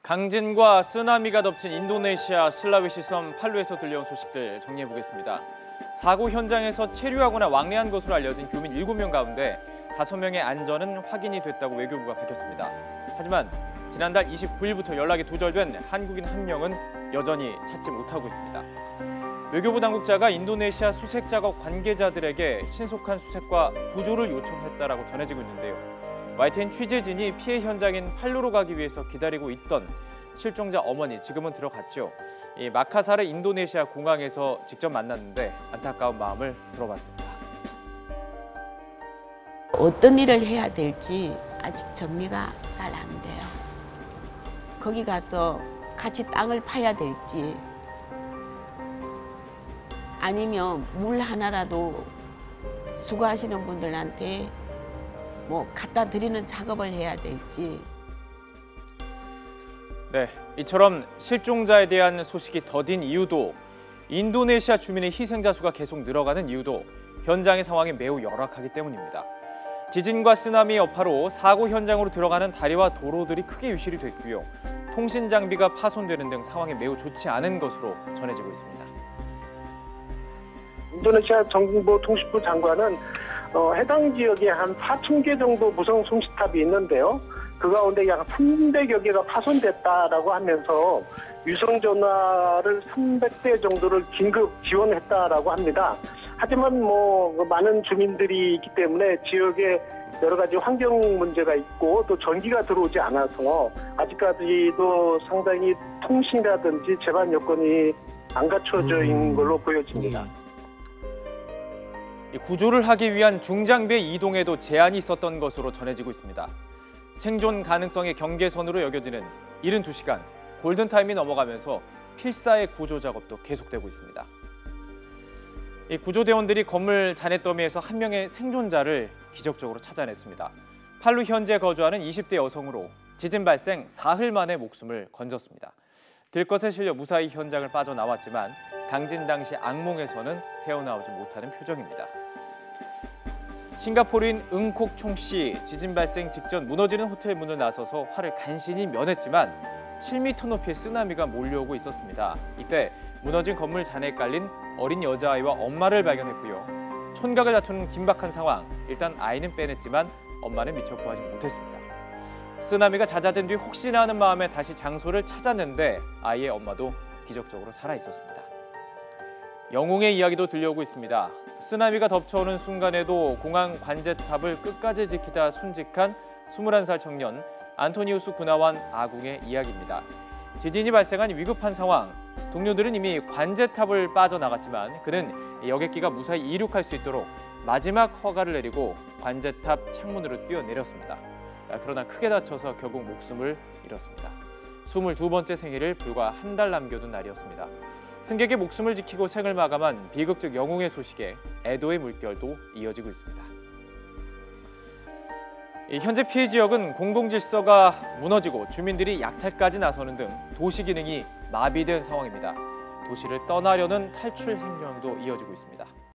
강진과 쓰나미가 덮친 인도네시아 슬라웨시 섬 팔루에서 들려온 소식들 정리해보겠습니다. 사고 현장에서 체류하거나 왕래한 것으로 알려진 교민 7명 가운데 5명의 안전은 확인이 됐다고 외교부가 밝혔습니다. 하지만 지난달 29일부터 연락이 두절된 한국인 1명은 여전히 찾지 못하고 있습니다. 외교부 당국자가 인도네시아 수색 작업 관계자들에게 신속한 수색과 구조를 요청했다라고 전해지고 있는데요. YTN 취재진이 피해 현장인 팔루로 가기 위해서 기다리고 있던 실종자 어머니 지금은 들어갔죠. 이 마카사르 인도네시아 공항에서 직접 만났는데 안타까운 마음을 들어봤습니다. 어떤 일을 해야 될지 아직 정리가 잘 안 돼요. 거기 가서 같이 땅을 파야 될지 아니면 물 하나라도 수고하시는 분들한테 갖다 드리는 작업을 해야 될지. 네, 이처럼 실종자에 대한 소식이 더딘 이유도 인도네시아 주민의 희생자 수가 계속 늘어가는 이유도 현장의 상황이 매우 열악하기 때문입니다. 지진과 쓰나미 여파로 사고 현장으로 들어가는 다리와 도로들이 크게 유실이 됐고요. 통신 장비가 파손되는 등 상황이 매우 좋지 않은 것으로 전해지고 있습니다. 인도네시아 정보통신부 장관은 해당 지역에 한 4,000개 정도 무선 송시탑이 있는데요. 그 가운데 약 300여 개가 파손됐다라고 하면서 유선 전화를 300대 정도를 긴급 지원했다라고 합니다. 하지만 많은 주민들이 있기 때문에 지역에 여러 가지 환경 문제가 있고 또 전기가 들어오지 않아서 아직까지도 상당히 통신이라든지 제반 여건이 안 갖춰져 있는 걸로 보여집니다. 구조를 하기 위한 중장비의 이동에도 제한이 있었던 것으로 전해지고 있습니다. 생존 가능성의 경계선으로 여겨지는 72시간, 골든타임이 넘어가면서 필사의 구조 작업도 계속되고 있습니다. 이 구조대원들이 건물 잔해더미에서 한 명의 생존자를 기적적으로 찾아냈습니다. 팔루 현지에 거주하는 20대 여성으로 지진 발생 사흘 만에 목숨을 건졌습니다. 들것에 실려 무사히 현장을 빠져나왔지만 강진 당시 악몽에서는 헤어나오지 못하는 표정입니다. 싱가포르인 응콕 총 씨, 지진 발생 직전 무너지는 호텔 문을 나서서 화를 간신히 면했지만 7m 높이의 쓰나미가 몰려오고 있었습니다. 이때 무너진 건물 잔해에 깔린 어린 여자아이와 엄마를 발견했고요. 촌각을 다투는 긴박한 상황, 일단 아이는 빼냈지만 엄마는 미처 구하지 못했습니다. 쓰나미가 잦아든 뒤 혹시나 하는 마음에 다시 장소를 찾았는데 아이의 엄마도 기적적으로 살아있었습니다. 영웅의 이야기도 들려오고 있습니다. 쓰나미가 덮쳐오는 순간에도 공항 관제탑을 끝까지 지키다 순직한 21살 청년 안토니우스 구나완 아궁의 이야기입니다. 지진이 발생한 위급한 상황, 동료들은 이미 관제탑을 빠져나갔지만 그는 여객기가 무사히 이륙할 수 있도록 마지막 허가를 내리고 관제탑 창문으로 뛰어내렸습니다. 그러나 크게 다쳐서 결국 목숨을 잃었습니다. 22번째 생일을 불과 한 달 남겨둔 날이었습니다. 승객의 목숨을 지키고 생을 마감한 비극적 영웅의 소식에 애도의 물결도 이어지고 있습니다. 현재 피해 지역은 공공질서가 무너지고 주민들이 약탈까지 나서는 등 도시 기능이 마비된 상황입니다. 도시를 떠나려는 탈출 행렬도 이어지고 있습니다.